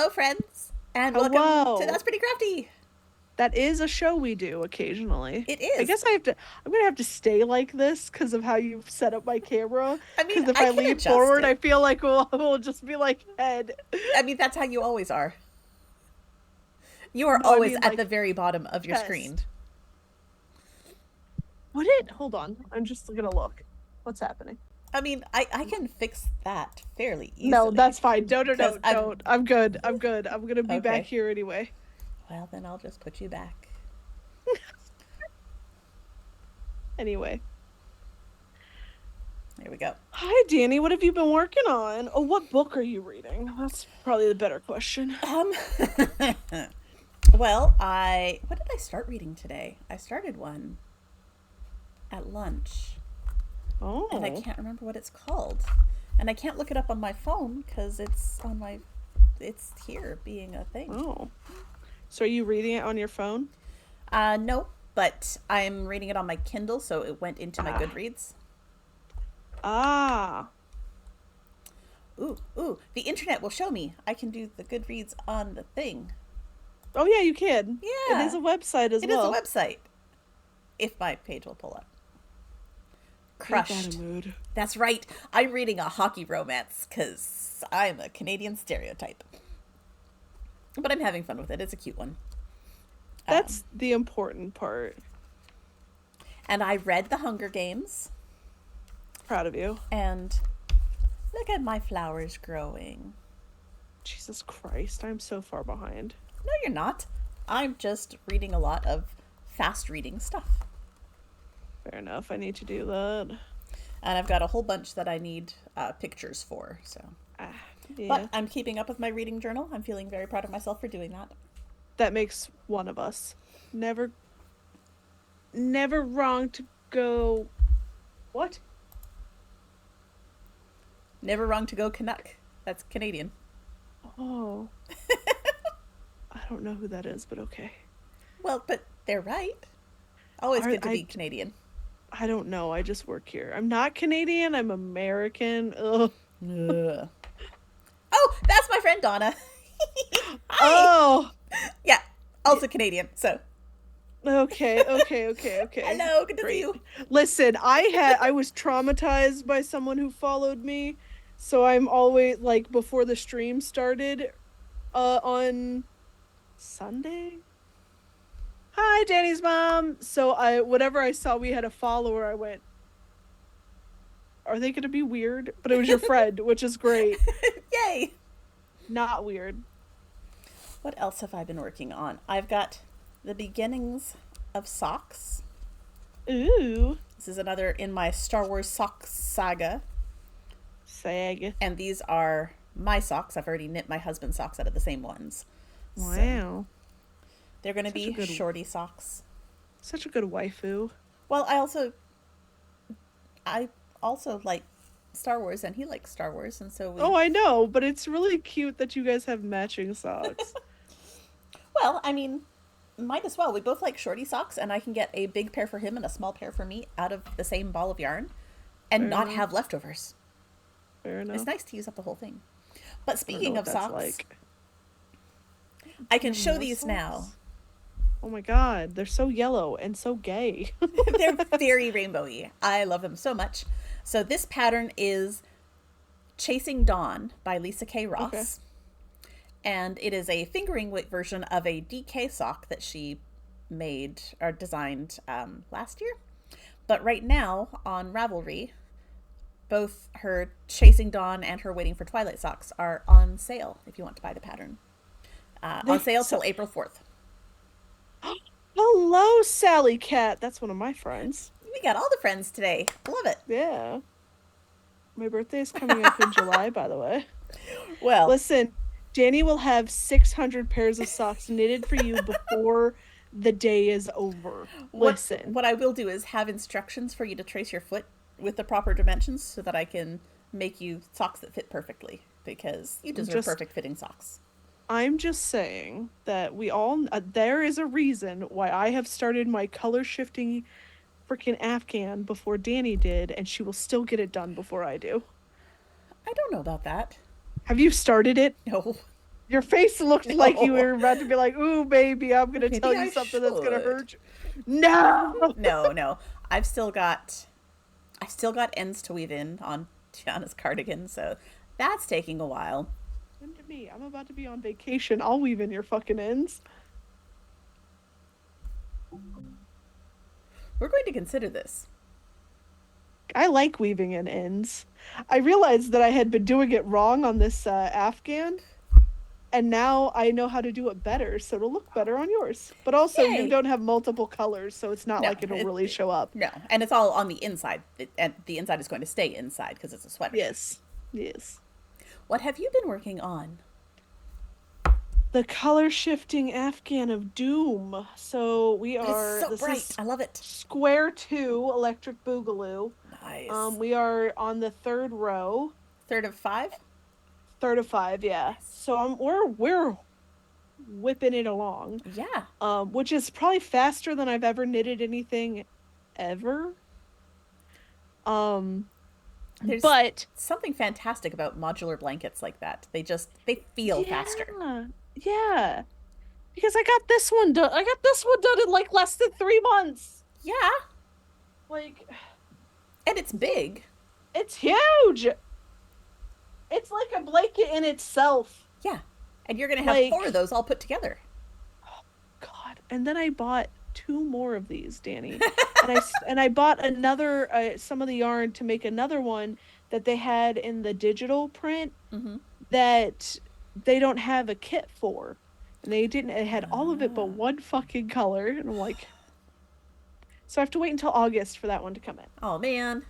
Hello, friends, and welcome to Hello. That's Pretty Crafty. That is a show we do occasionally. It I is. guess I'm gonna have to stay like this because of how you've set up my camera. I mean, Because if I I can lean adjust forward, it. I feel like we'll just be like head. I mean, that's how you always are. You are No, I always mean at the like very bottom of your screen. chest. Would it? Hold on. I'm just gonna look. What's happening? I mean, I can fix that fairly No, easily that's fine. No, no, because no, don't. I'm good. I'm good. I'm gonna be back okay. here anyway. Well, then I'll just put you back. Anyway. There we go. Hi, Danny. What have you been working on? Oh, what book are you reading? That's probably the better question. Um. Well, I what did I start reading today? I started one at lunch, and I Oh. can't remember what it's called. And I can't look it up on my phone because it's here being a thing. Oh. So are you reading it on your phone? No, but I'm reading it on my Kindle, so it went into my Ah. Goodreads. Ah. Ooh, the internet will show me. I can do the Goodreads on the thing. Oh yeah, you can. It is Yeah, a website as it is a well. website. If my page will pull up. Ain't that a Crushed. mood? That's right. I'm reading a hockey romance because I'm a Canadian stereotype. But I'm having fun with it. It's a cute one. Um, That's the important part. and I read The Hunger Games, Proud of you. and look at my flowers growing. Jesus Christ, I'm so far behind. No, you're not. I'm just reading a lot of fast reading stuff. Fair enough. I need to do that. And I've got a whole bunch that I need pictures for. So, Ah, but yeah. I'm keeping up with my reading journal. I'm feeling very proud of myself for doing that. That makes one of us. Never never wrong to go. What? Never wrong to go Canuck. That's Canadian. Oh. I don't know who that is, but okay. Well, but they're right. Always Are good to I be Canadian. I don't know. I just work here. I'm not Canadian. I'm American. Ugh. Ugh. Oh, that's my friend Donna. Hi. Oh. Yeah, also Canadian. So, Okay. Okay. Okay. Okay. hello, good to see Great. you. Listen, I was traumatized by someone who followed me, so I'm always like before the stream started on Sunday. Hi, Danny's mom. So I whatever I saw we had a follower, I went, are they going to be weird? But it was your friend, which is great. Yay. Not weird. What else have I been working on? I've got the beginnings of socks. Ooh. This is another in my Star Wars socks saga. Sag. And these are my socks. I've already knit my husband's socks out of the same ones. So Wow. they're going to Such a be good shorty socks. such a good waifu. Well, I also like Star Wars and he likes Star Wars and so Oh, we I know, but it's really cute that you guys have matching socks. well, I mean, might as well. We both like shorty socks and I can get a big pair for him and a small pair for me out of the same ball of yarn and Fair not enough. have leftovers. Fair It's enough. nice to use up the whole thing. But I don't know speaking what of that's socks, like. I You can have show more these now. socks? Oh my god, they're so yellow and so gay. They're very rainbowy. I love them so much. So this pattern is Chasing Dawn by Lisa K. Okay. Ross. And it is a fingering weight version of a DK sock that she made or designed last year. But right now on Ravelry, both her Chasing Dawn and her Waiting for Twilight socks are on sale if you want to buy the pattern. On They sale so till April 4th. Hello, Sally Cat. That's one of my friends. We got all the friends today. Love it. Yeah. My birthday is coming up in July, by the way. Well, Listen, Danny will have 600 pairs of socks knitted for you before the day is over. Listen. what I will do is have instructions for you to trace your foot with the proper dimensions so that I can make you socks that fit perfectly because you deserve Just perfect fitting socks. I'm just saying that there is a reason why I have started my color shifting freaking Afghan before Danny did, and she will still get it done before I do. I don't know about that. Have you started it? No. Your face looked like you No. were about to be like, "Ooh, baby, I'm gonna tell Maybe you I something that's gonna should. hurt you." No. No, no. I've still got I still got ends to weave in on Tiana's cardigan, so that's taking a while. Listen to me. I'm about to be on vacation. I'll weave in your fucking ends. We're going to consider this. I like weaving in ends. I realized that I had been doing it wrong on this Afghan, and now I know how to do it better, so it'll look better on yours. But also, you Yay! don't have multiple colors, so it's not No, like it'll really show up. no, and it's all on the inside, and the inside is going to stay inside because it's a sweater. Yes. Yes. What have you been working on? The color shifting Afghan of Doom. So we It's are, so this bright. is I love it. Square 2 Electric Boogaloo. Nice. We are on the third row. Third of five. Third of five, yeah. Nice. So we're whipping it along. Yeah. Which is probably faster than I've ever knitted anything ever. Um, There's but something fantastic about modular blankets like that. They feel faster. yeah, yeah. Because I got this one done. I got this one done in like less than 3 months. Yeah, Like, and it's big. it's huge. It's like a blanket in itself. Yeah, and you're gonna have Like, four of those all put together. God. And then I bought two more of these, Danny. And I bought another some of the yarn to make another one that they had in the digital print Mm-hmm. that they don't have a kit for. And they didn't it had all of it but Ah. one fucking color. And I'm like, so I have to wait until August for that one to come in. Oh man.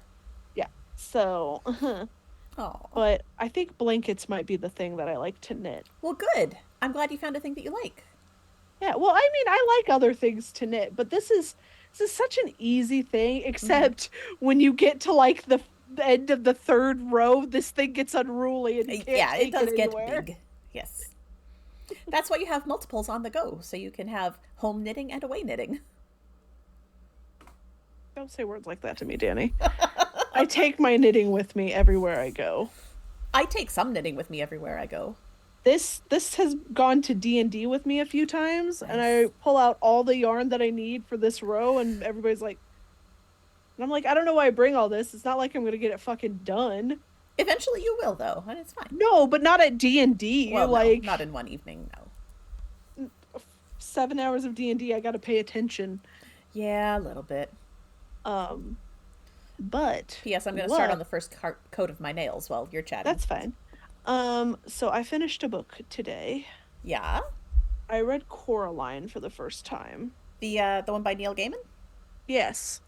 Yeah. So, Oh. but I think blankets might be the thing that I like to knit. Well, good. I'm glad you found a thing that you like. Yeah, well, I mean, I like other things to knit, but this is such an easy thing, Mm-hmm. except when you get to like the end of the third row, this thing gets unruly and you can't Yeah, it take it does get anywhere. big. Yes. That's why you have multiples on the go, so you can have home knitting and away knitting. Don't say words like that to me, Danny. I take my knitting with me everywhere I go. I take some knitting with me everywhere I go. This has gone to D&D with me a few times, and I Nice. pull out all the yarn that I need for this row, and everybody's like, and I'm like, I don't know why I bring all this. It's not like I'm gonna get it fucking done. Eventually you will, though, and it's fine. No, but not at D&D. Well, no, not Like in one evening, no. 7 hours of D&D, I got to pay attention. Yeah, a little bit. Um, but P.S. I'm going to start on what? the first coat of my nails while you're chatting. That's fine. So I finished a book today. Yeah? I read Coraline for the first time. The one by Neil Gaiman? Yes,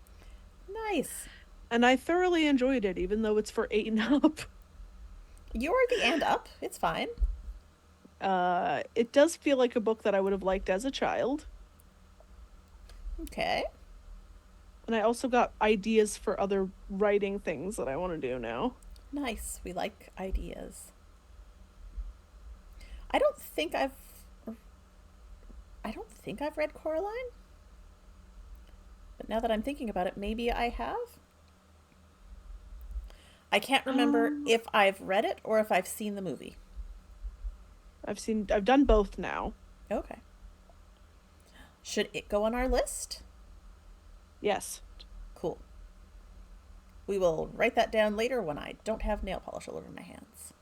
Nice. and I thoroughly enjoyed it, even though it's for 8 and up. You're the and up. It's fine. It does feel like a book that I would have liked as a child, Okay. and I also got ideas for other writing things that I want to do now. Nice. We like ideas. I don't think I've I don't think I've read Coraline, but now that I'm thinking about it, maybe I have. I can't remember Um, if I've read it or if I've seen the movie. I've done both now. Okay. Should it go on our list? Yes. Cool. We will write that down later when I don't have nail polish all over my hands.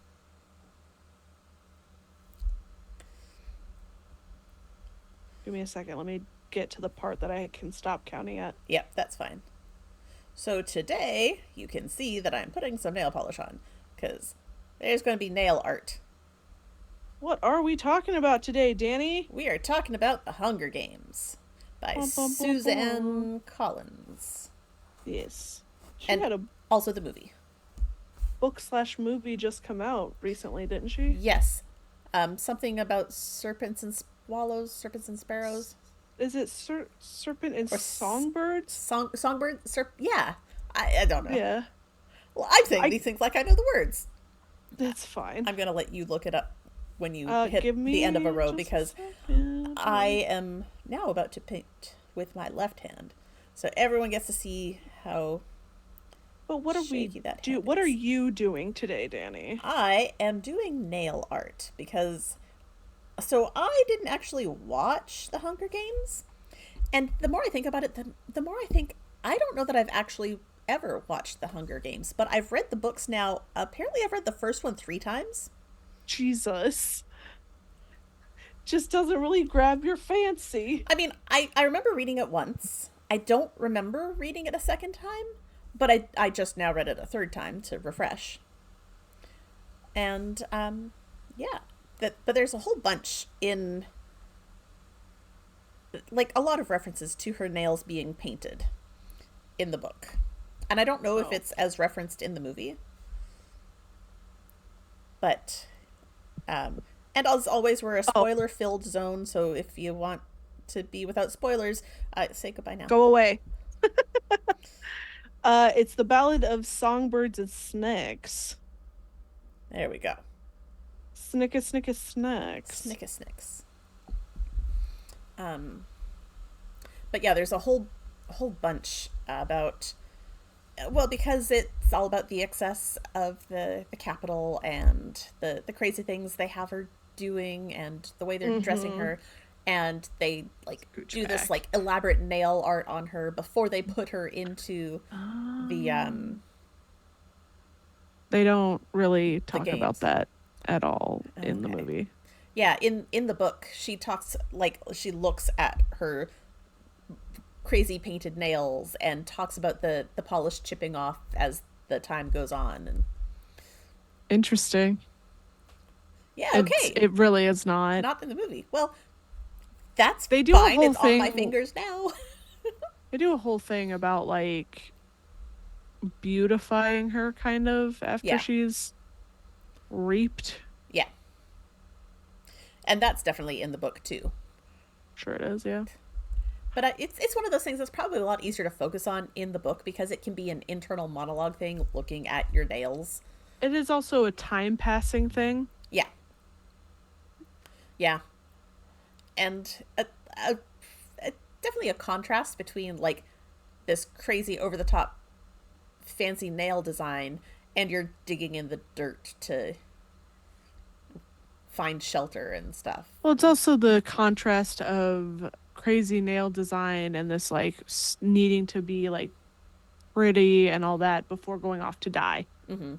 Give me a second. Let me get to the part that I can stop counting at. Yep, that's fine. So today, you can see that I'm putting some nail polish on, because there's going to be nail art. What are we talking about today, Danny? We are talking about The Hunger Games by Bum, bum, bum, bum. Suzanne Collins. Yes. She And had a also the movie. book/movie just come out recently, didn't she? Yes. Something about serpents and swallows, serpents and sparrows. Is it Serpent and Or Songbirds? songbird? Yeah. I don't know. Yeah. Well, I'm saying I these things like I know the words. That's fine. I'm going to let you look it up when you hit Give the end of me a row just because second. I am now about to paint with my left hand. So everyone gets to see how But what are shaky we that do? hand What are is. you doing today, Danny? I am doing nail art because So I didn't actually watch The Hunger Games. And the more I think about it, the more I think I don't know that I've actually ever watched The Hunger Games, but I've read the books now. Apparently, I've read the first one 3 times. Jesus. Just doesn't really grab your fancy. I mean, I remember reading it once. I don't remember reading it a second time, but I just now read it a third time to refresh. And yeah, but there's a whole bunch in, like, a lot of references to her nails being painted in the book. And I don't know if Oh. it's as referenced in the movie, but and as always, we're a Oh, spoiler filled zone, so if you want to be without spoilers, say goodbye now. go away. It's the Ballad of Songbirds and Snakes. There we go. Snicka snicka snacks. Snicka snicks. Um, but yeah, there's a whole bunch about, well, because it's all about the excess of the capital and the crazy things they have her doing and the way they're dressing Mm-hmm. her, and they like Scooch do this back. like elaborate nail art on her before they put her into the Um, they don't really the talk about games. that at all in the Okay. movie. Yeah, in the book, she talks, like, she looks at her crazy painted nails and talks about the polish chipping off as the time goes on. And Interesting. yeah, okay, It really is not. not in the movie. Well, that's They do a fine. whole It's on my thing. fingers now. They do a whole thing about like beautifying her kind of after Yeah, she's reaped. yeah, and that's definitely in the book too. Sure it is, yeah. But it's one of those things that's probably a lot easier to focus on in the book because it can be an internal monologue thing, looking at your nails. It is also a time passing thing. Yeah, yeah, and definitely a contrast between like this crazy over the top fancy nail design and you're digging in the dirt to find shelter and stuff. Well, it's also the contrast of crazy nail design and this like needing to be like pretty and all that before going off to die. Mm-hmm.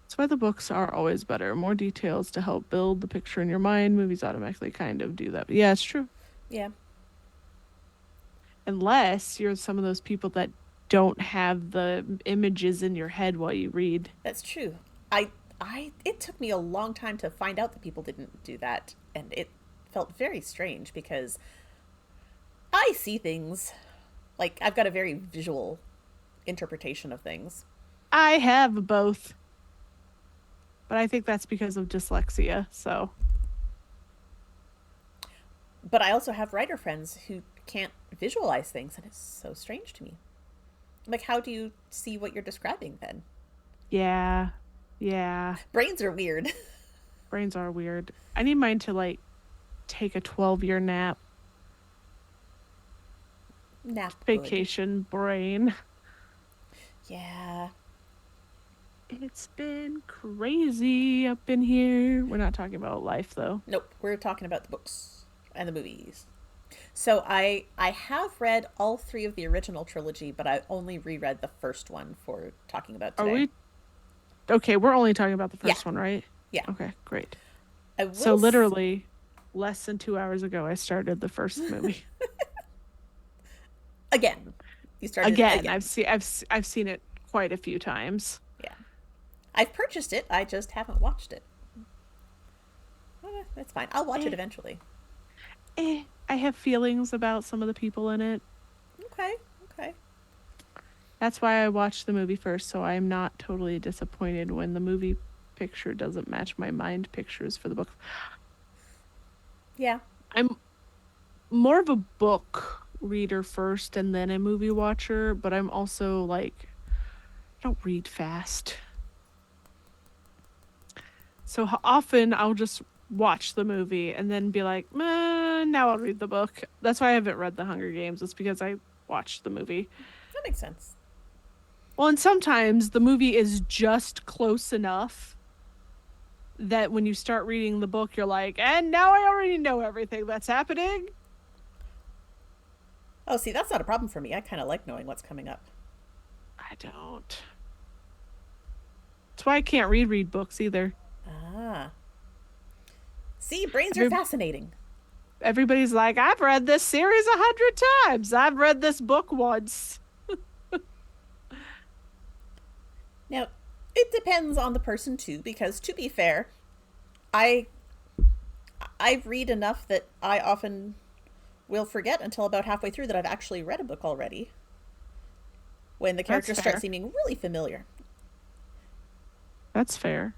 That's why the books are always better. More details to help build the picture in your mind. Movies automatically kind of do that. But yeah, it's true. Yeah, Unless you're some of those people that don't have the images in your head while you read. that's true. I it took me a long time to find out that people didn't do that, and it felt very strange because I see things, like, I've got a very visual interpretation of things. I have both, but I think that's because of dyslexia. So, But I also have writer friends who can't visualize things, and it's so strange to me. Like, how do you see what you're describing then? yeah. Yeah. Brains are weird. Brains are weird. I need mine to like take a 12-year nap. Nap good. Vacation brain. Yeah. It's been crazy up in here. We're not talking about life though. Nope. We're talking about the books and the movies. So I have read all three of the original trilogy, but I only reread the first one for talking about Are today. we okay? We're only talking about the Yeah. first one, right? Yeah. Okay, great. I So, will literally, less than 2 hours ago, I started the first movie. again. You started it Again, again. I've seen it quite a few times. Yeah. I've purchased it. I just haven't watched it. That's fine. I'll watch it Eh, eventually. I have feelings about some of the people in it. Okay. Okay. That's why I watched the movie first, so I'm not totally disappointed when the movie picture doesn't match my mind pictures for the book. Yeah. I'm more of a book reader first and then a movie watcher, but I'm also like, I don't read fast. So often I'll just watch the movie and then be like, now I'll read the book. That's why I haven't read The Hunger Games. It's because I watched the movie. That makes sense. Well, and sometimes the movie is just close enough that when you start reading the book, you're like, and now I already know everything that's happening. Oh, see, that's not a problem for me. I kind of like knowing what's coming up. I don't. That's why I can't read books either. Ah. See, brains are Every, fascinating. everybody's like, I've read this series 100 times. I've read this book once. Now, it depends on the person too, because to be fair, I I read enough that I often will forget until about halfway through that I've actually read a book already when the That's characters start fair. seeming really familiar. That's fair.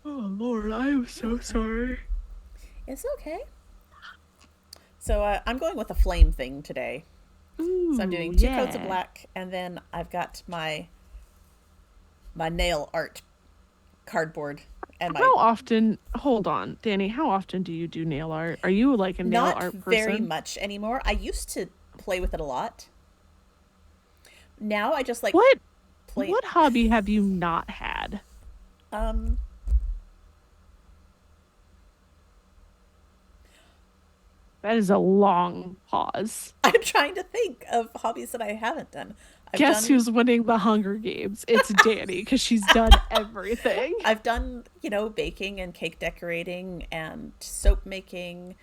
Oh Lord, I am so sorry. It's okay. So I'm going with a flame thing today. So I'm Ooh, doing two coats of yeah. black, and then I've got my nail art cardboard and my How often, hold on, Danny, how often do you do nail art? Are you like a nail not art very person? much anymore. I used to play with it a lot. Now I just like What play. what hobby have you not had? Um, That is a long pause. I'm trying to think of hobbies that I haven't done. I've Guess done who's winning the Hunger Games? It's Danny because she's done everything. I've done, baking and cake decorating and soap making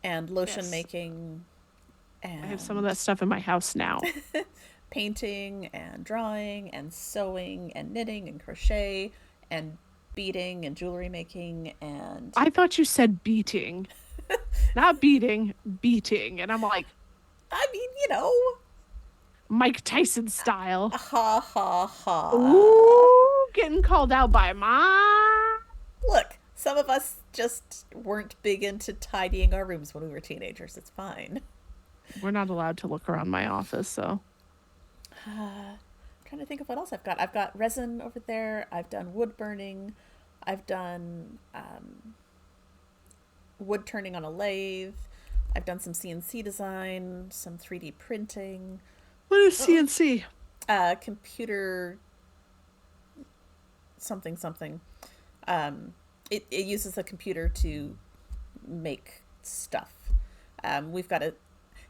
and lotion Yes, making I have some of and that stuff in my house now. painting and drawing and sewing and knitting and crochet and beading and jewelry making and I thought you said beating, not beating, beating. And I'm like, I mean, Mike Tyson style. ha ha ha. Ooh, getting called out by mom. Look, some of us just weren't big into tidying our rooms when we were teenagers. It's fine. We're not allowed to look around my office, so. I'm trying to think of what else I've got. I've got resin over there. I've done wood burning. I've done wood turning on a lathe. I've done some CNC design, some 3D printing, What is oh, CNC? computer something something. It uses a computer to make stuff. We've got a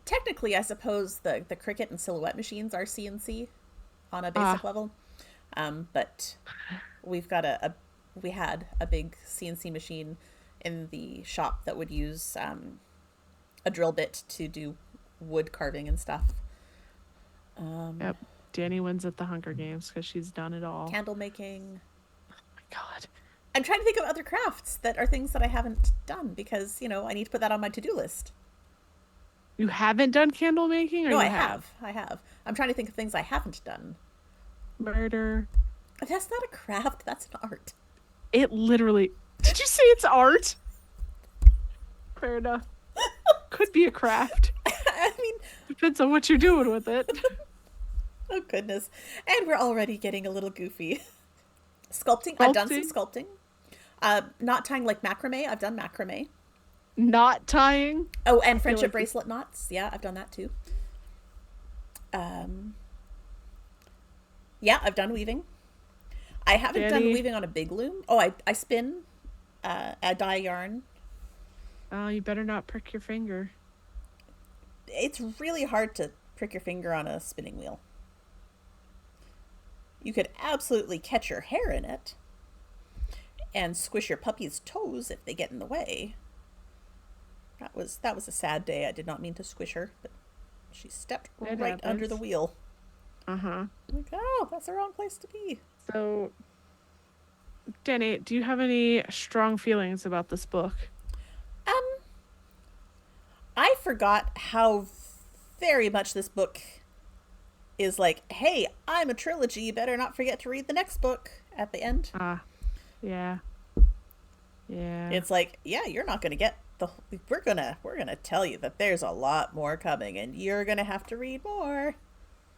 technically, I suppose the Cricut and Silhouette machines are CNC on a basic Ah, level, but we've got we had a big CNC machine in the shop that would use a drill bit to do wood carving and stuff. Um, yep. Danny wins at the Hunger Games because she's done it all. Candle making. My God. I'm trying to think of other crafts that are things that I haven't done because I need to put that on my to do list. You haven't done candle making or No, you I have? have. I have. I'm trying to think of things I haven't done. Murder. That's not a craft. That's an art. It literally. Did you say it's art? Fair enough. Could be a craft. I mean, Depends on what you're doing with it. oh goodness. And we're already getting a little goofy. Sculpting. I've done some Sculpting, sculpting. Not tying like macrame. I've done macrame. not tying. Oh, I and feel friendship like bracelet knots. Yeah, I've done that too. Um, yeah, I've done weaving. I haven't done Danny. weaving on a big loom. Oh, I spin. I dye yarn. Oh, you better not prick your finger. It's really hard to prick your finger on a spinning wheel. You could absolutely catch your hair in it and squish your puppy's toes if they get in the way. That was a sad day. I did not mean to squish her, but she stepped It right under the happens. wheel. Uh-huh. Like, oh, that's the wrong place to be. So, Danny, do you have any strong feelings about this book? Um, I forgot how very much this book is like, hey, I'm a trilogy. You better not forget to read the next book at the end. Ah, yeah. Yeah. It's like, yeah, you're not gonna get the. We're gonna tell you that there's a lot more coming, and you're gonna have to read more.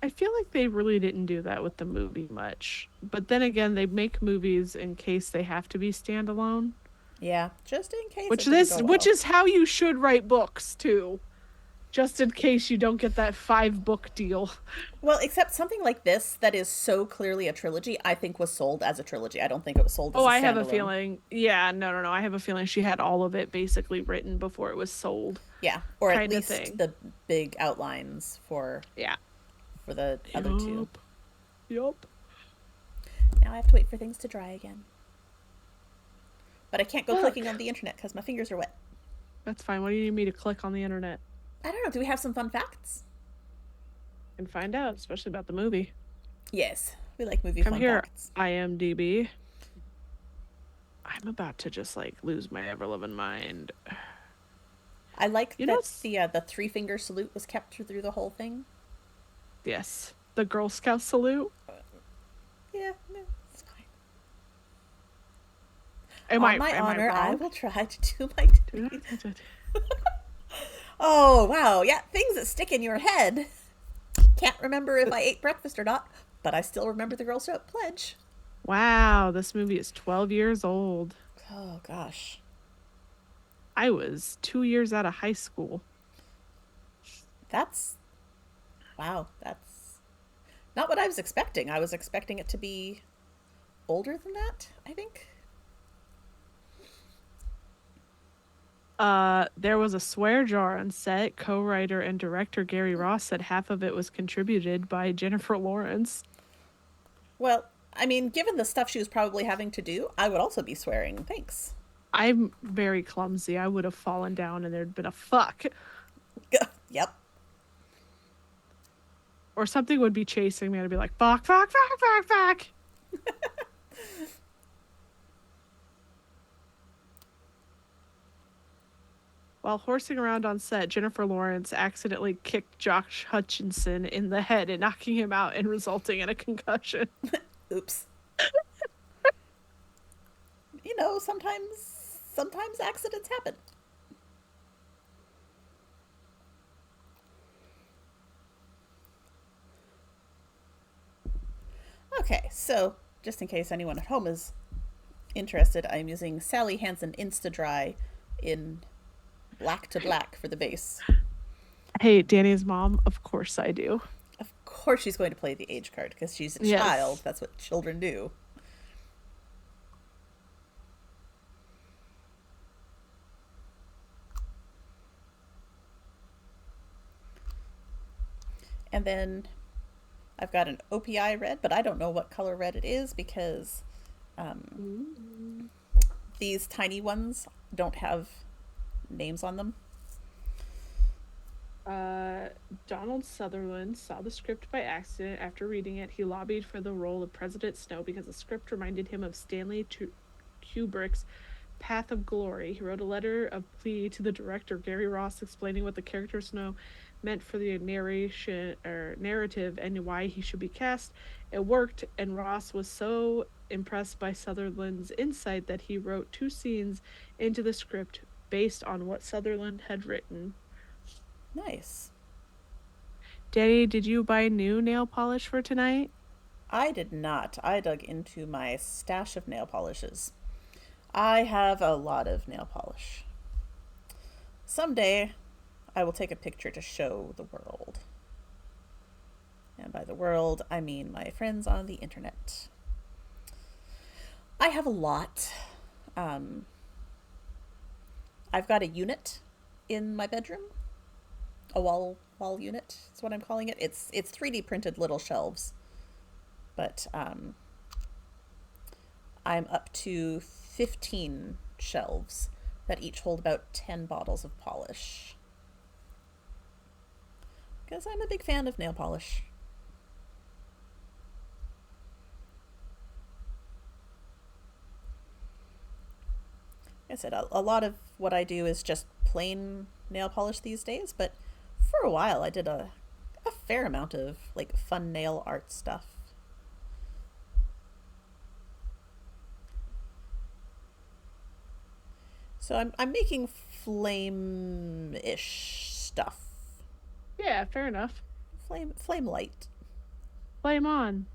I feel like they really didn't do that with the movie much. But then again, they make movies in case they have to be standalone, Yeah, just in case which it didn't go which well. is how you should write books too. just in case you don't get that 5 book deal. Well, except something like this that is so clearly a trilogy, I think was sold as a trilogy. I don't think it was sold as Oh, a I have a standalone. feeling. Yeah, no, no, no. I have a feeling she had all of it basically written before it was sold, Yeah, or at kind of least thing. the big outlines Yeah. for the other two. Yup. Yup. Now I have to wait for things to dry again. But I can't go clicking Look, on the internet because my fingers are wet. that's fine. What do you need me to click on the internet I don't know. Do we have some fun facts? and find out, especially about the movie? Yes, we like movie Come fun here, facts. IMDb. I'm about to just like lose my ever loving mind. I like You know, that the three finger salute was kept through the whole thing. yes, the Girl Scout salute. Yeah, no, it's fine. Am On I my am I honor, I wrong? will try to do my duty. Oh, wow. Yeah, things that stick in your head. Can't remember if I ate breakfast or not, but I still remember the Girl Scout pledge. Wow, this movie is 12 years old. Oh, gosh. I was 2 years out of high school. That's, wow, that's not what I was expecting. I was expecting it to be older than that, I think. There was a swear jar on set. Co-writer and director Gary Ross said half of it was contributed by Jennifer Lawrence. Well, I mean, given the stuff she was probably having to do, I would also be swearing thanks. I'm very clumsy. I would have fallen down and there'd been a fuck. Yep. Or something would be chasing me. I'd be like, fuck, fuck, fuck, fuck, fuck. While horsing around on set, Jennifer Lawrence accidentally kicked Josh Hutcherson in the head and knocking him out and resulting in a concussion. Oops. Sometimes accidents happen. Okay, so just in case anyone at home is interested, I'm using Sally Hansen Insta Dry in black to black for the base. Hey, Danny's mom, of course I do. Of course, she's going to play the age card because she's a child. Yes. That's what children do. And then I've got an OPI red, but I don't know what color red it is because Ooh. these tiny ones don't have names on them. Uh, Donald Sutherland saw the script by accident. After reading it, he lobbied for the role of President Snow because the script reminded him of Kubrick's Path of Glory. He wrote a letter of plea to the director, Gary Ross, explaining what the character Snow meant for the narration or narrative and why he should be cast. It worked, and Ross was so impressed by Sutherland's insight that he wrote 2 scenes into the script based on what Sutherland had written. Nice. Daddy, did you buy new nail polish for tonight? I did not. I dug into my stash of nail polishes. I have a lot of nail polish. Someday, I will take a picture to show the world. And by the world, I mean my friends on the internet. I have a lot. Um, I've got a unit in my bedroom, a wall unit. Is what I'm calling it. It's 3D printed little shelves, but I'm up to 15 shelves that each hold about 10 bottles of polish. Because I'm a big fan of nail polish. Like I said, a lot of what I do is just plain nail polish these days, but for a while I did a fair amount of like fun nail art stuff. So I'm making flame-ish stuff. Yeah, fair enough. Flame light. Flame on.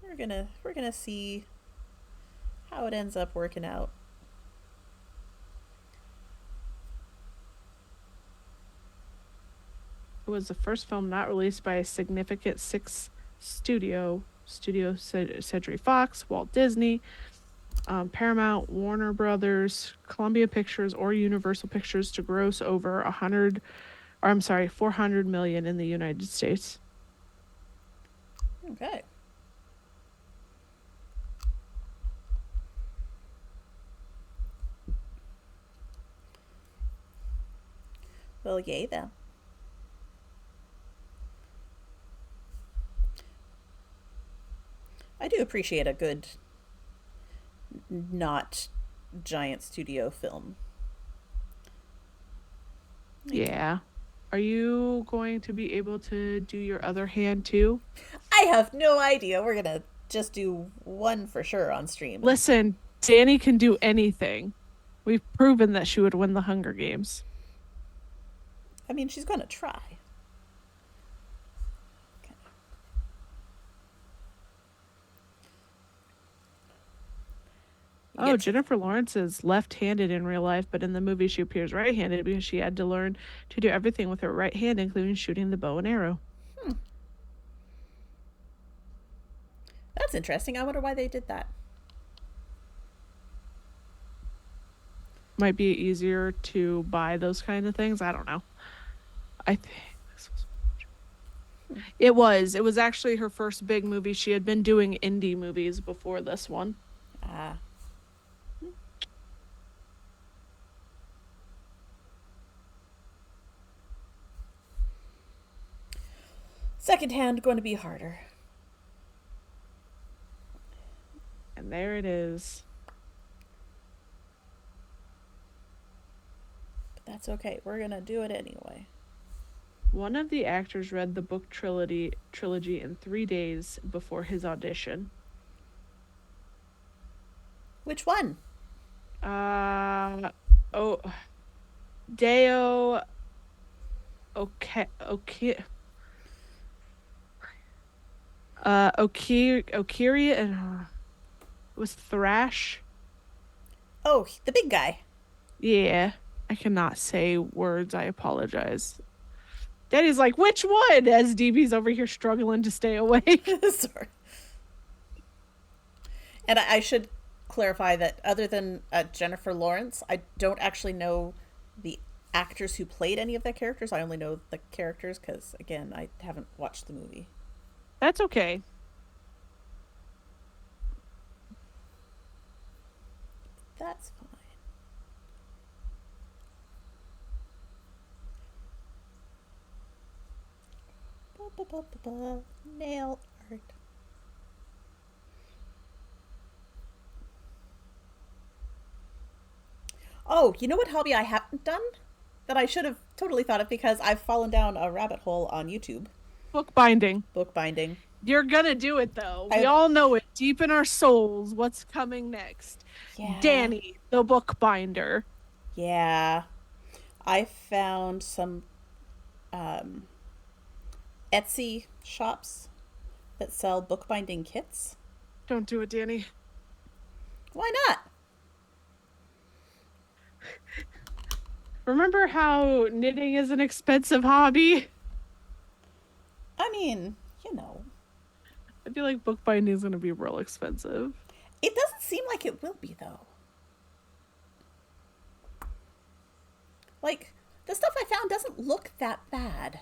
We're gonna see how it ends up working out. It was the first film not released by a significant six Century Fox, Walt Disney, Paramount, Warner Brothers, Columbia Pictures, or Universal Pictures to gross over 400 million in the United States. Okay. Well, yay then. I do appreciate a good, not giant studio film. Like, Yeah. Are you going to be able to do your other hand too? I have no idea. We're gonna just do one for sure on stream. And Listen, Danny can do anything. We've proven that she would win the Hunger Games. I mean, she's gonna try. Okay. Oh, Get to, Jennifer Lawrence is left-handed in real life, but in the movie she appears right-handed because she had to learn to do everything with her right hand, including shooting the bow and arrow. that's interesting. I wonder why they did that. Might be easier to buy those kind of things. I don't know. I think this was it was actually her first big movie. She had been doing indie movies before this one. Ah. Second hand going to be harder. And there it is. But that's okay. We're gonna do it anyway. One of the actors read the book trilogy in 3 days before his audition. Which one? Uh oh, Deo. Okay, okay. Okiri and it was Thrash. Oh, the big guy. Yeah, I cannot say words. I apologize. Daddy's like, which one? As DB's over here struggling to stay awake. Sorry. And I should clarify that other than Jennifer Lawrence, I don't actually know the actors who played any of the characters. I only know the characters because, again, I haven't watched the movie. That's okay. That's fine. Nail art. Oh, you know what hobby I haven't done? That I should have totally thought of because I've fallen down a rabbit hole on YouTube. Bookbinding. Bookbinding. You're gonna do it though. We I all know it deep in our souls what's coming next. Yeah. Danny, the bookbinder. Yeah. I found some um, Etsy shops that sell bookbinding kits. Don't do it, Danny. Why not? Remember how knitting is an expensive hobby? I mean, you know, I feel like bookbinding is gonna be real expensive. it doesn't seem like it will be though. Like, the stuff I found doesn't look that bad,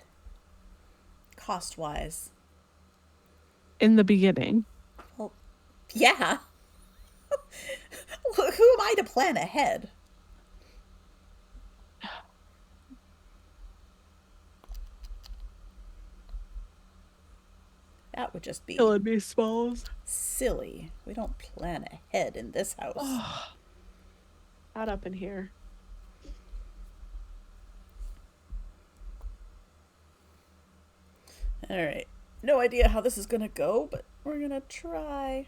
cost wise. In the beginning. Well, yeah. Who am I to plan ahead? That would just be Killing me, Smalls. silly. We don't plan ahead in this house. Oh, not up in here. All right. No idea how this is going to go, but we're going to try.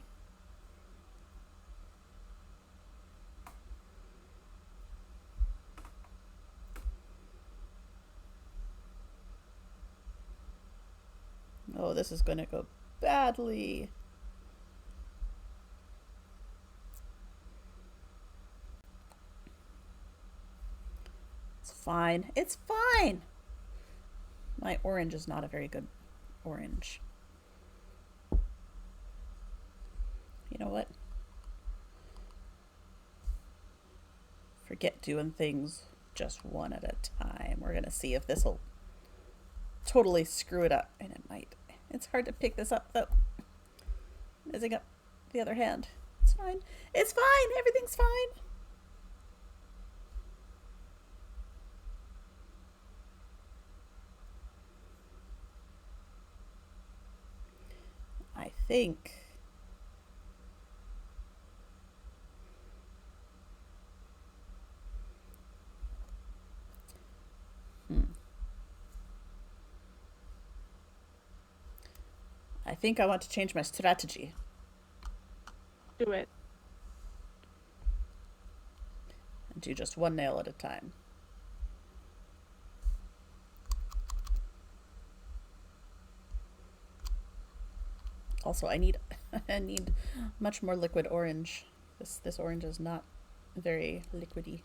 Oh, this is going to go badly. It's fine. It's fine. My orange is not a very good orange. You know what? Forget doing things just one at a time. We're going to see if this will totally screw it up. And it might. It's hard to pick this up, though. Messing up the other hand. It's fine. It's fine. Everything's fine. I think. I think I want to change my strategy Do it. and do just one nail at a time. Also, I need I need much more liquid orange. This orange is not very liquidy.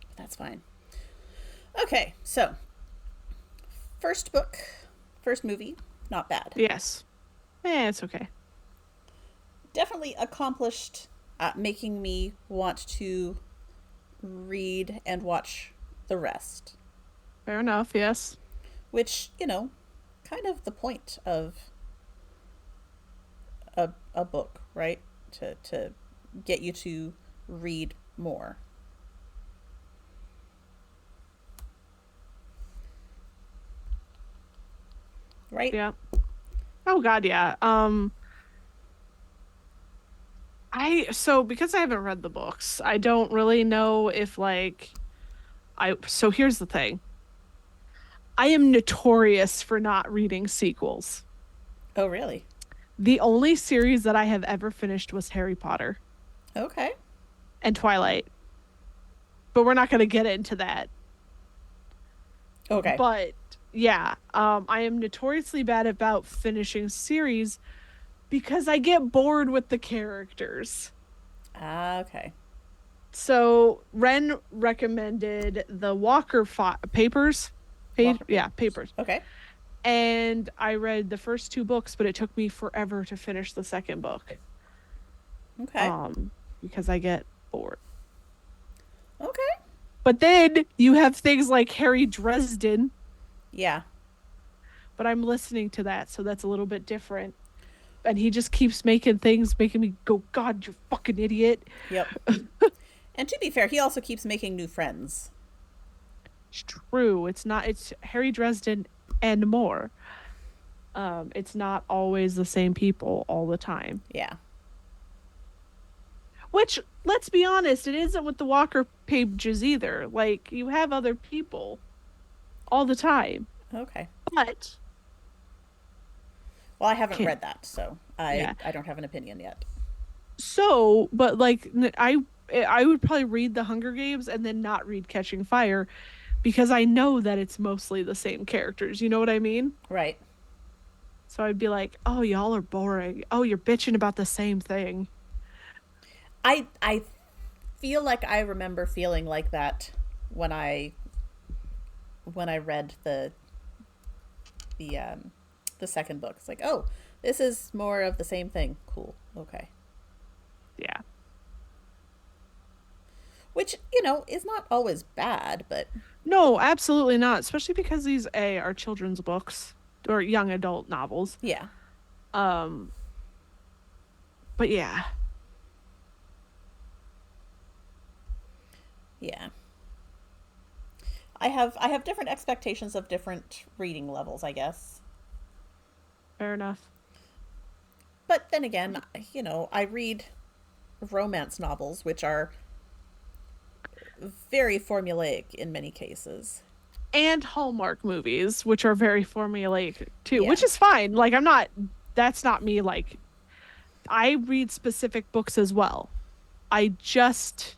But that's fine. Okay, so first book, first movie, not bad. Yes. It's okay. Definitely accomplished at making me want to read and watch the rest. Fair enough. Yes. Which, kind of the point of a book, right? To get you to read more. Right? Yeah. Oh God, yeah. Because I haven't read the books, I don't really know if so here's the thing. I am notorious for not reading sequels. Oh, really? The only series that I have ever finished was Harry Potter Okay. and Twilight. But we're not going to get into that. Okay. But yeah, I am notoriously bad about finishing series because I get bored with the characters. Okay. So Ren recommended the Papers. Walker Yeah, Papers. Papers. Okay. And I read the first two books, but it took me forever to finish the second book. Okay. Because I get bored. Okay. But then you have things like Harry Dresden, Yeah. but I'm listening to that, so that's a little bit different. And he just keeps making things, making me go, God, you fucking idiot. Yep. And to be fair, he also keeps making new friends. It's true. It's Harry Dresden and more. It's not always the same people all the time. Yeah. Which, let's be honest, it isn't with the Walker pages either. Like, you have other people all the time. Okay. But Well, I haven't can't. read that, so Yeah. I don't have an opinion yet. So, but like I would probably read The Hunger Games and then not read Catching Fire because I know that it's mostly the same characters. You know what I mean? Right. So I'd be like, "Oh, y'all are boring. Oh, you're bitching about the same thing." I feel like I remember feeling like that when I read the second book. It's like, oh, this is more of the same thing. Cool. Okay. Yeah. Which, is not always bad, but No, absolutely not, especially because these are children's books or young adult novels. yeah. Um, but yeah. Yeah. I have different expectations of different reading levels, I guess. Fair enough. But then again, I read romance novels, which are very formulaic in many cases. And Hallmark movies, which are very formulaic too, Yeah. which is fine. Like that's not me. Like I read specific books as well. I just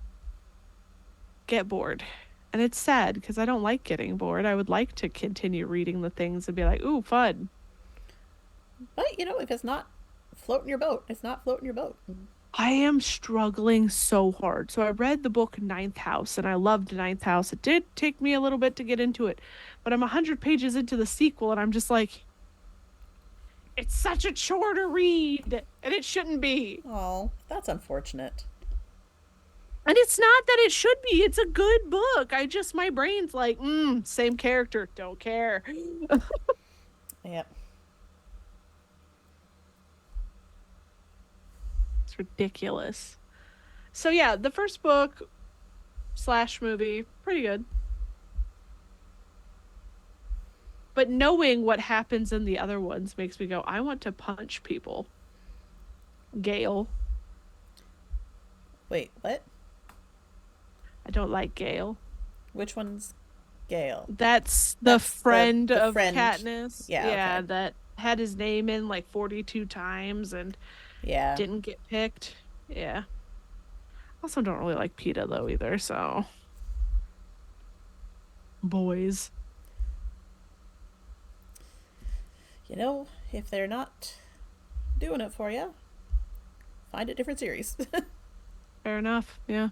get bored. And it's sad because I don't like getting bored. I would like to continue reading the things and be like, ooh, fun. But, if it's not floating your boat, it's not floating your boat. I am struggling so hard. So I read the book Ninth House and I loved Ninth House. It did take me a little bit to get into it, but I'm 100 pages into the sequel and I'm just like, it's such a chore to read and it shouldn't be. Oh, that's unfortunate. And it's not that it should be. It's a good book. My brain's like, same character. Don't care. Yep. It's ridiculous. So yeah, the first book slash movie, pretty good. But knowing what happens in the other ones makes me go, I want to punch people. Gale. Wait, what? I don't like Gale. Which one's Gale? That's the That's friend the of friend. Katniss. Yeah, Yeah, okay. that had his name in like 42 times and Yeah. didn't get picked. Yeah. Also don't really like PETA though either, so boys. You know, if they're not doing it for you, find a different series. Fair enough. Yeah.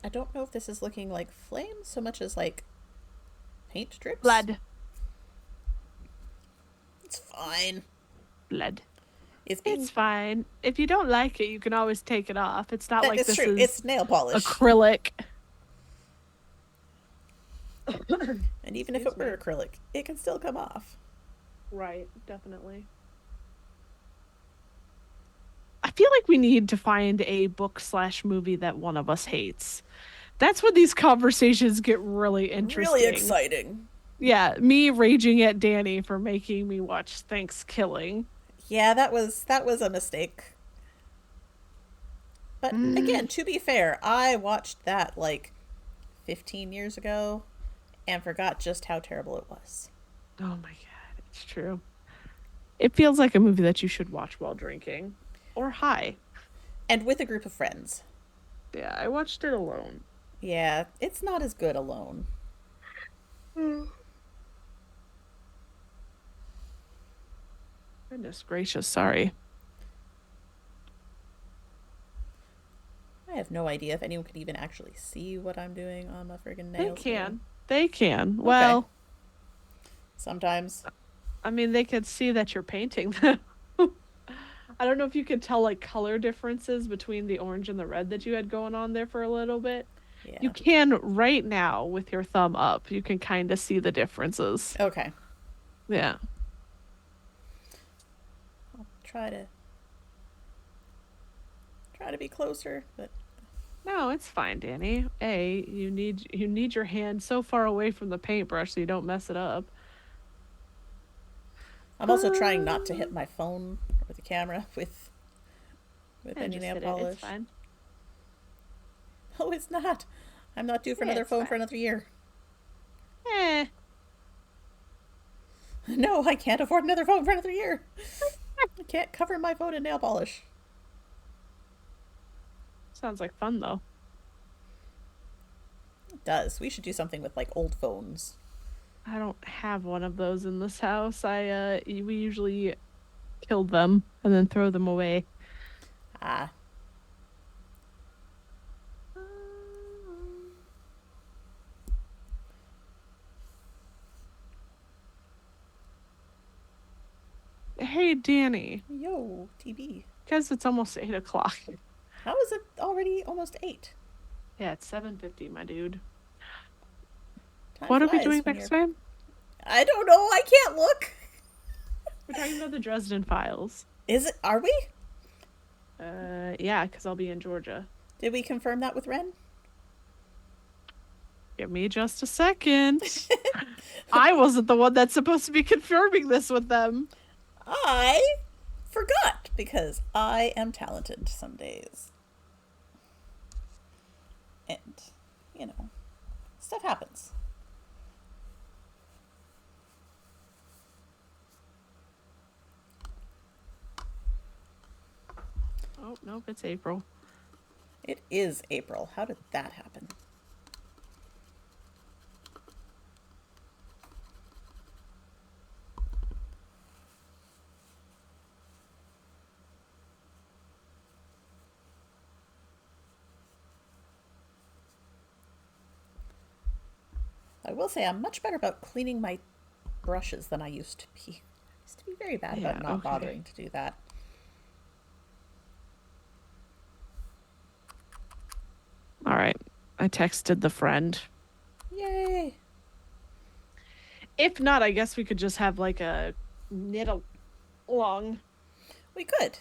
I don't know if this is looking like flames so much as like paint drips. Blood. It's fine. Blood. It's It's being. fine. If you don't like it, you can always take it off. It's not That like is this true. is It's nail polish. acrylic. And even if Excuse it me. were acrylic, it can still come off. Right, definitely. I feel like we need to find a book slash movie that one of us hates. That's when these conversations get really Really interesting. exciting. Yeah, me raging at Danny for making me watch Thanksgiving. Yeah, that was a mistake. But Mm. again, to be fair, I watched that like 15 years ago and forgot just how terrible it was. Oh my God, it's true. It feels like a movie that you should watch while drinking or high. And with a group of friends. Yeah, I watched it alone. Yeah, it's not as good alone. Mm. Goodness gracious, sorry. I have no idea if anyone could even actually see what I'm doing on my friggin' They nails here. can. They can. Okay. Well, Sometimes. I mean, they could see that you're painting them. I don't know if you could tell like color differences between the orange and the red that you had going on there for a little bit. You Yeah. can right now with your thumb up. You can kind of see the differences. Okay. Yeah. I'll try to be closer, but No, it's fine, Danny. You need your hand so far away from the paintbrush so you don't mess it up. I'm also trying not to Uh, hit my phone or the camera with and any just nail hit it. It's polish. fine. Oh, it's not. I'm not due for Yeah, another it's phone for fine. another year. Eh. No, I can't afford another phone for another year. I can't cover my phone in nail polish. Sounds like fun though. It does. We should do something with like old phones. I don't have one of those in this house. We usually kill them and then throw them away. Ah, Hey, Danny, yo, TB. because it's almost 8 o'clock. How is it already almost 8? Yeah, it's 7:50, my dude. Time What are we flies doing when next you're. time? I don't know. I can't look. We're talking about the Dresden Files. Is it? Are we? Yeah, because I'll be in Georgia. Did we confirm that with Ren? Give me just a second. I wasn't the one that's supposed to be confirming this with them. I forgot because I am talented some days. And, you know, stuff happens. Oh, nope, it's April. It is April. How did that happen? I will say I'm much better about cleaning my brushes than I used to be. I used to be very bad about Yeah, not okay. bothering to do that. All right. I texted the friend. Yay! If not, I guess we could just have like a knit along. We could,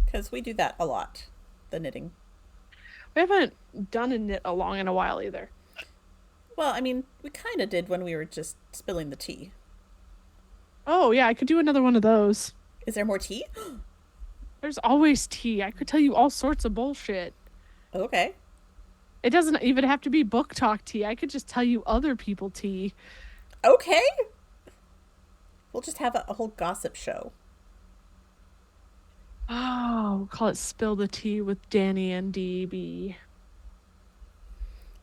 because we do that a lot. The knitting. We haven't done a knit along in a while either. Well, I mean, we kind of did when we were just spilling the tea. Oh, yeah, I could do another one of those. Is there more tea? There's always tea. I could tell you all sorts of bullshit. Okay. It doesn't even have to be book talk tea. I could just tell you other people tea. Okay. We'll just have a whole gossip show. Oh, we'll call it Spill the Tea with Danny and DB.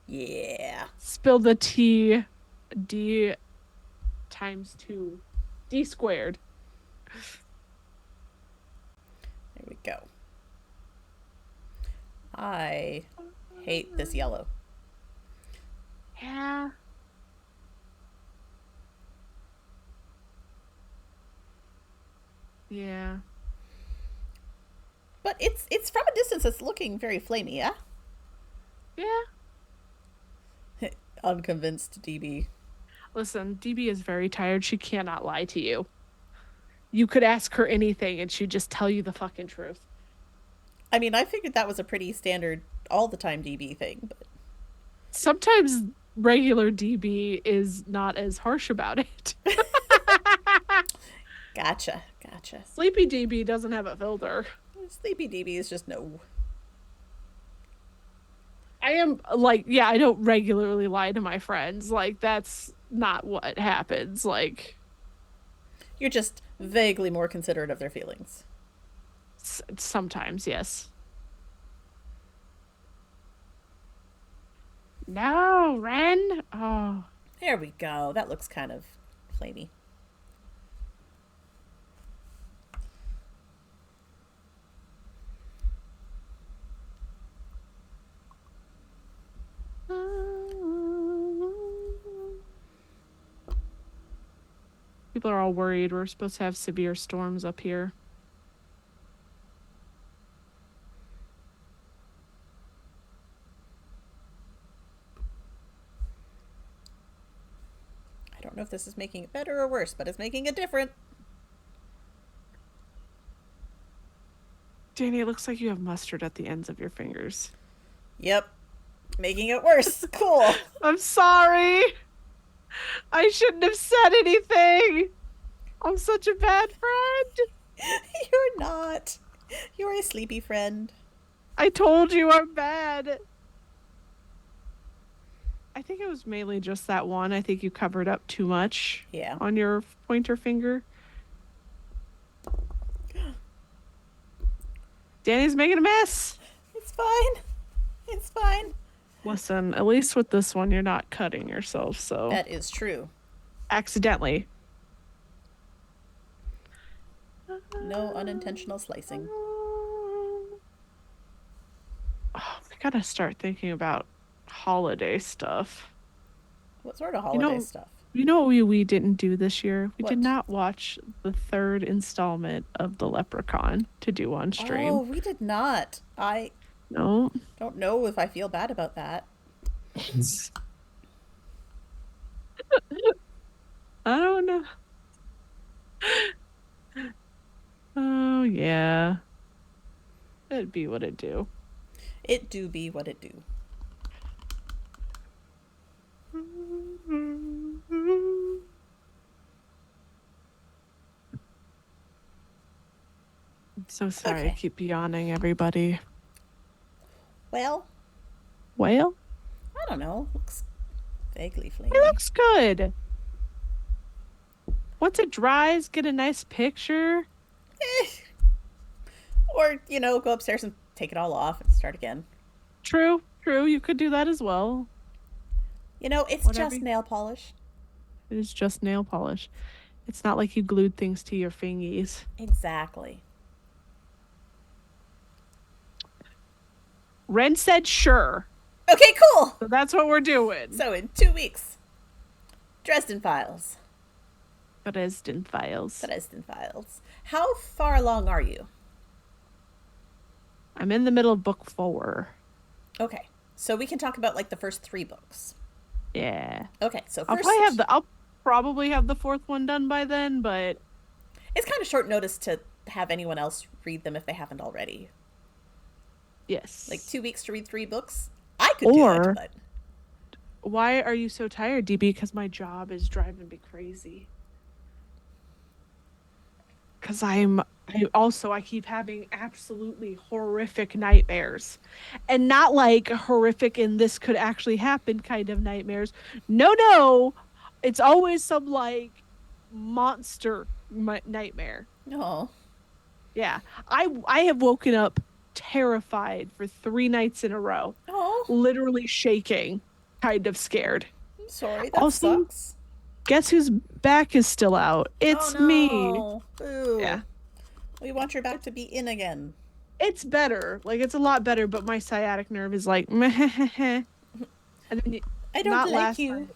Yeah. Spill the tea, D times 2. D squared. There we go. I hate this yellow. Yeah. Yeah. But it's from a distance. It's looking very flamey, yeah? Yeah. Unconvinced DB. Listen, DB is very tired. She cannot lie to you. You could ask her anything and she'd just tell you the fucking truth. I mean, I figured that was a pretty standard all the time DB thing, but Sometimes regular DB is not as harsh about it. gotcha, gotcha. Sleepy DB doesn't have a filter. Sleepy DB is just no. I am like, yeah, I don't regularly lie to my friends. Like, that's not what happens. Like, You're just vaguely more considerate of their feelings. sometimes, yes. No, Ren. Oh, There we go. That looks kind of flamey. people are all worried. We're supposed to have severe storms up here. I don't know if this is making it better or worse, but it's making it different. Danny, it looks like you have mustard at the ends of your fingers. Yep. Making it worse. Cool. I'm sorry. I shouldn't have said anything. I'm such a bad friend. You're not. You're a sleepy friend. I told you I'm bad. I think it was mainly just that one. I think you covered up too much Yeah. on your pointer finger. Danny's making a mess. It's fine. It's fine. Listen, at least with this one, you're not cutting yourself, so That is true. accidentally. No unintentional slicing. Oh, we gotta start thinking about holiday stuff. What sort of holiday stuff? You know what we didn't do this year? We did What? not watch the third installment of The Leprechaun to do on stream. Oh, we did not. I No. don't know if I feel bad about that. I don't know. Oh, yeah. It'd be what it do. It do be what it do. I'm so sorry I Okay. keep yawning, everybody. Well, Well, I don't know. Looks vaguely it flamey. looks good. Once it dries, get a nice picture. Eh. Or, go upstairs and take it all off and start again. True, true. You could do that as well. It's Whatever. just nail polish. It is just nail polish. It's not like you glued things to your fingies. Exactly. Ren said sure. Okay, cool. So that's what we're doing. So in 2 weeks, Dresden Files. Dresden Files. Dresden Files. How far along are you? I'm in the middle of book 4. Okay. So we can talk about like the first 3 books. Yeah. Okay. So I'll probably have first, the 4th one done by then, but it's kind of short notice to have anyone else read them if they haven't already. Like yes. 2 weeks to read 3 books. I could do it, Or but why are you so tired, DB? Because my job is driving me crazy. Because I keep having absolutely horrific nightmares. And not like horrific in this could actually happen kind of nightmares. No, no. It's always some like monster nightmare. no. Yeah. I have woken up terrified for 3 nights in a row. Oh, Literally shaking, kind of scared. I'm sorry. That Also, sucks. guess whose back is still out? Oh It's me. no. Boo. Yeah. We want your back to be in again. It's better. Like it's a lot better, but my sciatic nerve is like meh. And then I don't not like last you. night,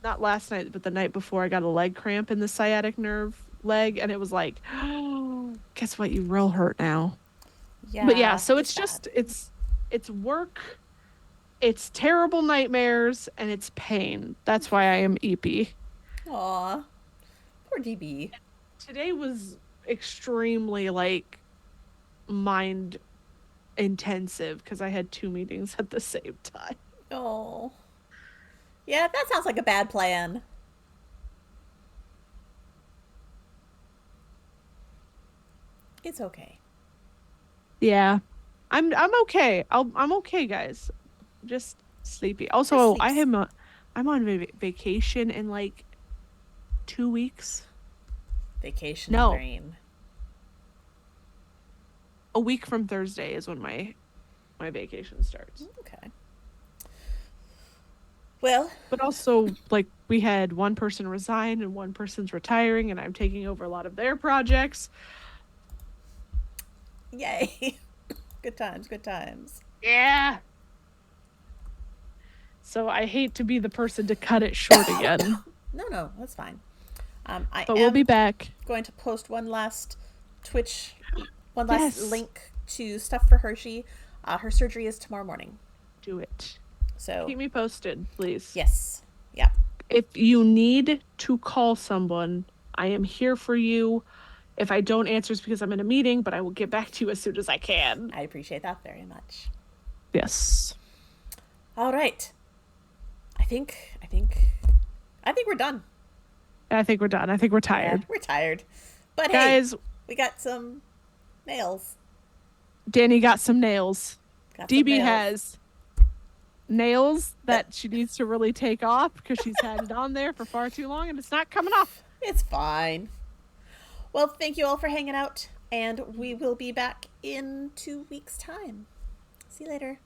not last night, but the night before I got a leg cramp in the sciatic nerve leg and it was like, guess what? You real hurt now. But yeah, Yeah, so it's it's bad. just it's work, it's terrible nightmares, and it's pain. That's why I am eepy. Aw. Poor DB. Today was extremely like mind intensive because I had 2 meetings at the same time. Oh. Yeah, that sounds like a bad plan. It's okay. Yeah. I'm okay. I'm okay, guys. Just sleepy. Just Also, sleep. I'm on vacation in like 2 weeks. Vacation No, brain. a week from Thursday is when my vacation starts. Okay. Well, But also, like we had one person resign and one person's retiring, and I'm taking over a lot of their projects. yay. Good times, good times. Yeah. So I hate to be the person to cut it short again. No, no, that's fine. I But we'll be am back. going to post one last Twitch, one last Yes. link to stuff for Hershey. Her surgery is tomorrow morning. Do it. So, Keep me posted, please. yes. Yeah. If you need to call someone, I am here for you. If I don't answer, it's because I'm in a meeting, but I will get back to you as soon as I can. I appreciate that very much. Yes. All right. I think we're done. I think we're done. I think we're Yeah, tired. we're tired. But hey, Guys, we got some nails. Danny got some nails. Got some DB nails. has nails that she needs to really take off because she's had it on there for far too long and it's not coming off. It's fine. Well, thank you all for hanging out, and we will be back in 2 weeks' time. See you later.